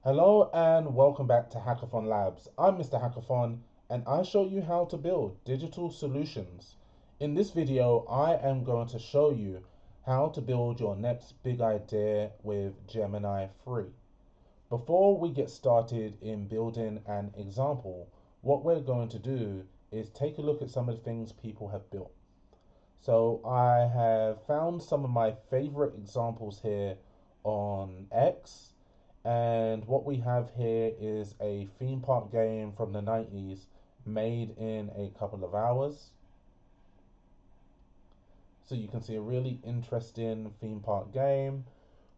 Hello and welcome back to Hackathon Labs. I'm Mr. Hackathon and I show you how to build digital solutions. In this video, I am going to show you how to build your next big idea with Gemini 3. Before we get started in building an example, what we're going to do is take a look at some of the things people have built. So I have found some of my favorite examples here on X. And what we have here is a theme park game from the 90s made in a couple of hours. So you can see a really interesting theme park game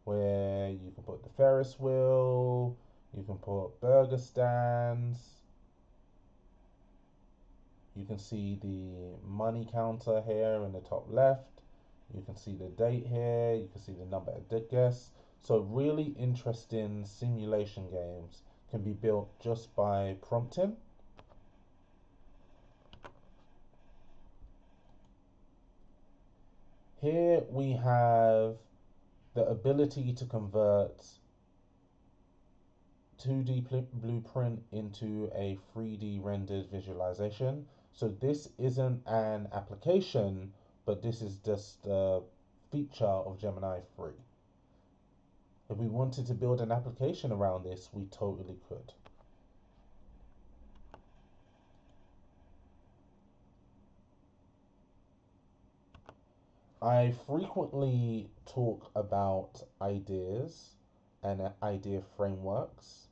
where you can put the Ferris wheel, you can put burger stands, you can see the money counter here in the top left. You can see the date here. You can see the number of the guests. So really interesting simulation games can be built just by prompting. Here we have the ability to convert 2D blueprint into a 3D rendered visualization. So this isn't an application, but this is just a feature of Gemini 3. If we wanted to build an application around this, we totally could. I frequently talk about ideas and idea frameworks,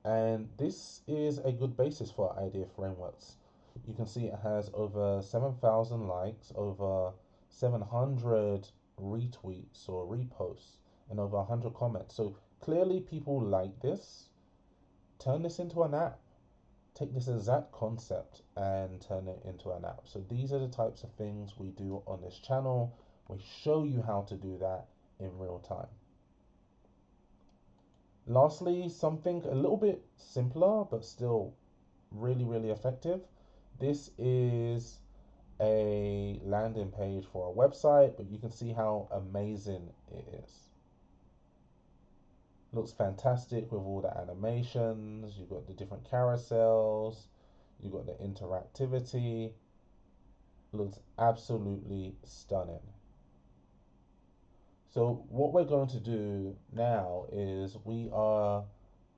and this is a good basis for idea frameworks. You can see it has over 7,000 likes, over 700 retweets or reposts, and over 100 comments. So clearly, people like this. Turn this into an app. Take this exact concept and turn it into an app. So these are the types of things we do on this channel. We show you how to do that in real time. Lastly, something a little bit simpler but still really effective. This is a landing page for a website, but you can see how amazing it is. Looks fantastic with all the animations. You've got the different carousels, you've got the interactivity. Looks absolutely stunning. So what we're going to do now is we are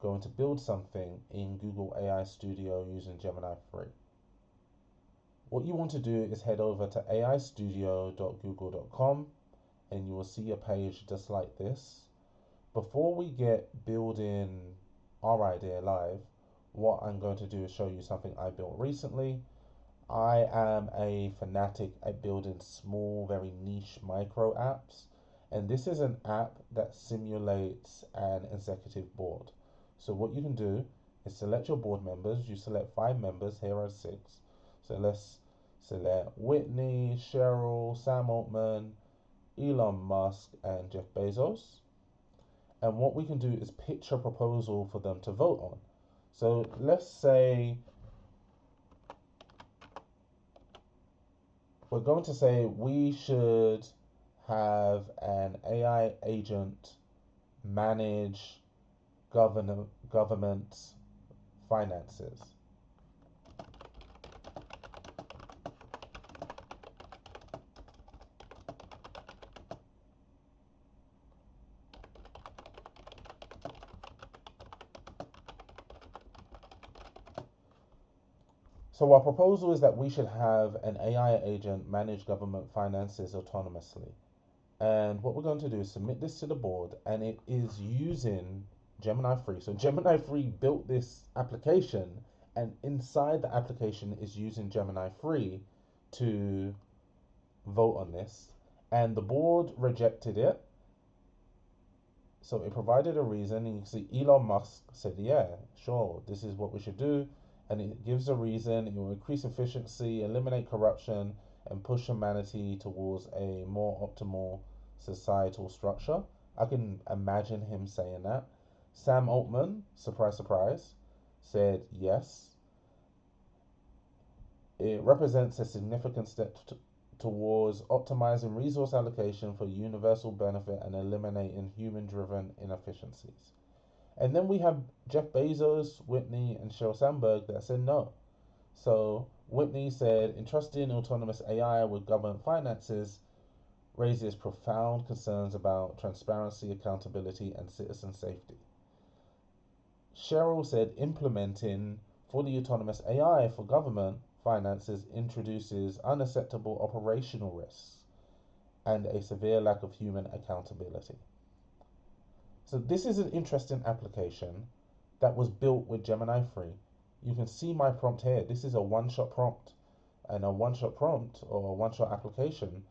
going to build something in Google AI Studio using Gemini 3. What you want to do is head over to aistudio.google.com and you will see a page just like this. Before we get building our idea live, what I'm going to do is show you something I built recently. I am a fanatic at building small, very niche micro apps, and this is an app that simulates an executive board. So what you can do is select your board members. You select 5 members, here are 6. So let's select Whitney, Cheryl, Sam Altman, Elon Musk, and Jeff Bezos. And what we can do is pitch a proposal for them to vote on. So let's say we're going to say we should have an AI agent manage government finances. So our proposal is that we should have an AI agent manage government finances autonomously. And what we're going to do is submit this to the board, and it is using Gemini 3. So Gemini 3 built this application, and inside the application is using Gemini 3 to vote on this. And the board rejected it. So it provided a reason, and you can see Elon Musk said, yeah, sure, this is what we should do. And it gives a reason. It will increase efficiency, eliminate corruption, and push humanity towards a more optimal societal structure. I can imagine him saying that. Sam Altman, surprise, surprise, said yes. It represents a significant step towards optimizing resource allocation for universal benefit and eliminating human driven inefficiencies. And then we have Jeff Bezos, Whitney, and Sheryl Sandberg that said no. So Whitney said, entrusting autonomous AI with government finances raises profound concerns about transparency, accountability, and citizen safety. Cheryl said, implementing fully autonomous AI for government finances introduces unacceptable operational risks and a severe lack of human accountability. So this is an interesting application that was built with Gemini 3. You can see my prompt here. This is a one-shot prompt. And a one-shot prompt or a one-shot application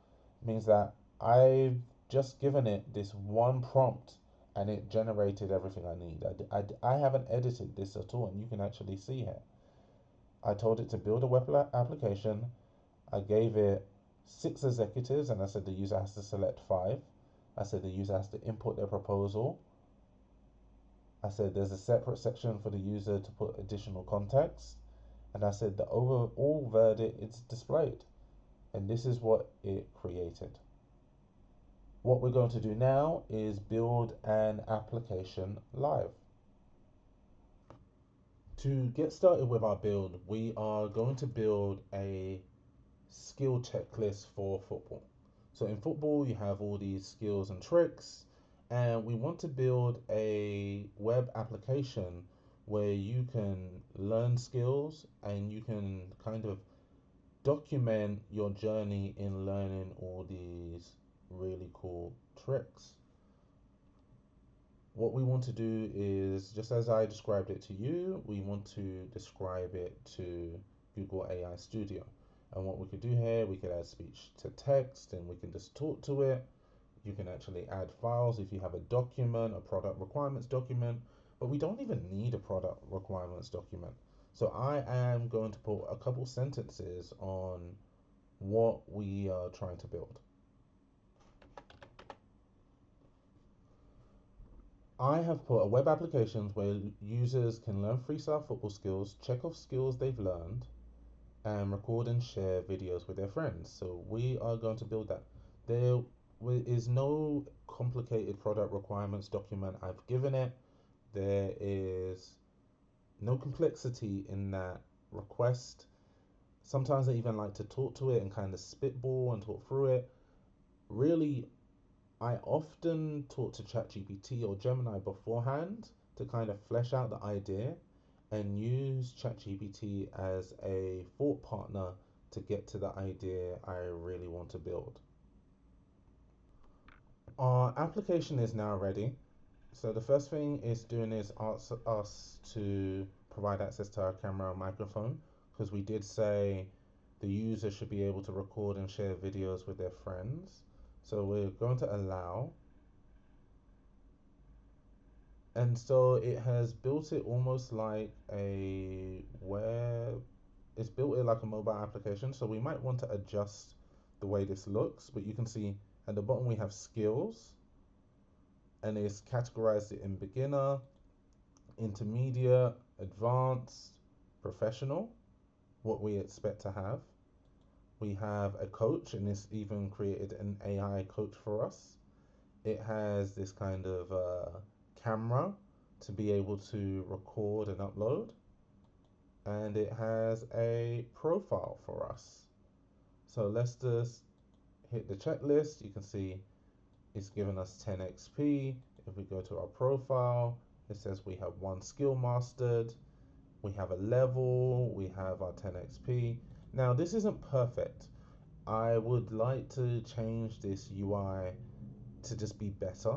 means that I've just given it this one prompt and it generated everything I need. I haven't edited this at all, and you can actually see here. I told it to build a web application. I gave it 6 executives and I said the user has to select 5. I said the user has to input their proposal. I said there's a separate section for the user to put additional context. And I said the overall verdict is displayed. And this is what it created. What we're going to do now is build an application live. To get started with our build, we are going to build a skill checklist for football. So in football, you have all these skills and tricks, and we want to build a web application where you can learn skills and you can kind of document your journey in learning all these really cool tricks. What we want to do is, just as I described it to you, we want to describe it to Google AI Studio. And what we could do here, we could add speech to text and we can just talk to it. You can actually add files if you have a document, a product requirements document, but we don't even need a product requirements document. So I am going to put a couple sentences on what we are trying to build. I have put a web applications where users can learn freestyle football skills, check off skills they've learned, and record and share videos with their friends. So we are going to build that. There is no complicated product requirements document I've given it. There is no complexity in that request. Sometimes I even like to talk to it and kind of spitball and talk through it. Really, I often talk to ChatGPT or Gemini beforehand to kind of flesh out the idea and use ChatGPT as a thought partner to get to the idea I really want to build. Our application is now ready. So the first thing it's doing is ask us to provide access to our camera and microphone, because we did say the user should be able to record and share videos with their friends. So we're going to allow. And so it has built it almost like a web, it's built it like a mobile application. So we might want to adjust the way this looks, but you can see at the bottom we have skills and it's categorized it in beginner, intermediate, advanced, professional, what we expect to have. We have a coach and it's even created an AI coach for us. It has this kind of camera to be able to record and upload, and it has a profile for us. So let's just hit the checklist. You can see it's given us 10 XP. If we go to our profile, it says we have 1 skill mastered, we have a level, we have our 10 XP. Now this isn't perfect. I would like to change this UI to just be better.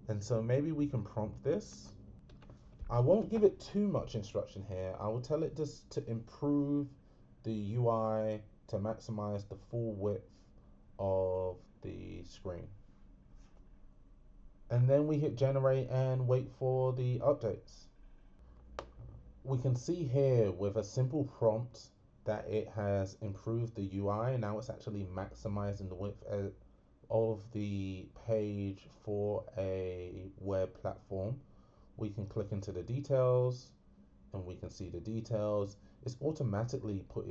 And so maybe we can prompt this. I won't give it too much instruction here. I will tell it just to improve the UI to maximize the full width of the screen. And then we hit generate and wait for the updates. We can see here with a simple prompt that it has improved the UI. Now it's actually maximizing the width of the page for a web platform. We can click into the details and we can see the details. It's automatically put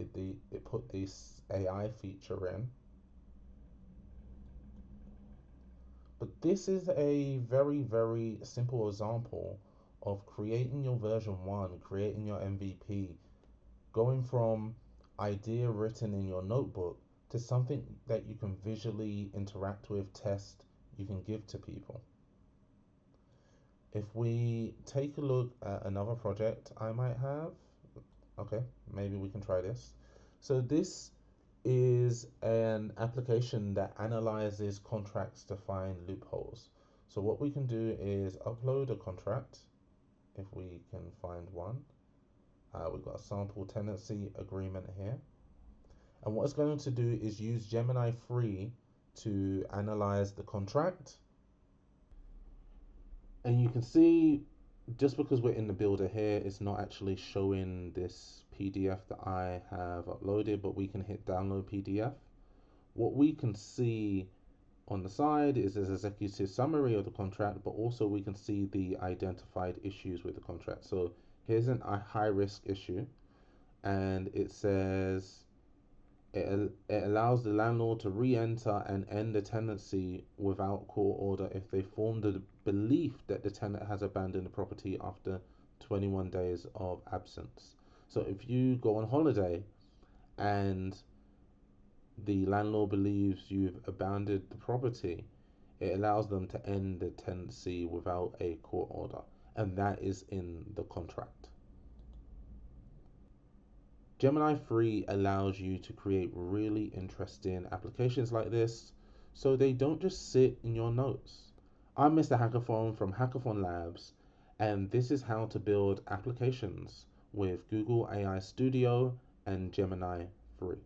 this AI feature in. But this is a very, very simple example of creating your version 1, creating your MVP, going from idea written in your notebook to something that you can visually interact with, test, you can give to people. If we take a look at another project I might have, okay, maybe we can try this. So this is an application that analyzes contracts to find loopholes. So what we can do is upload a contract if we can find one. We've got a sample tenancy agreement here. And what it's going to do is use Gemini 3 to analyze the contract. And you can see just because we're in the builder here, it's not actually showing this PDF that I have uploaded, but we can hit download PDF. What we can see on the side is this executive summary of the contract, but also we can see the identified issues with the contract. So here's a high risk issue, and it says it allows the landlord to re-enter and end the tenancy without court order if they form the belief that the tenant has abandoned the property after 21 days of absence. So if you go on holiday and the landlord believes you've abandoned the property, it allows them to end the tenancy without a court order, and that is in the contract. Gemini 3 allows you to create really interesting applications like this, so they don't just sit in your notes. I'm Mr. Hackathon from Hackathon Labs, and this is how to build applications with Google AI Studio and Gemini 3.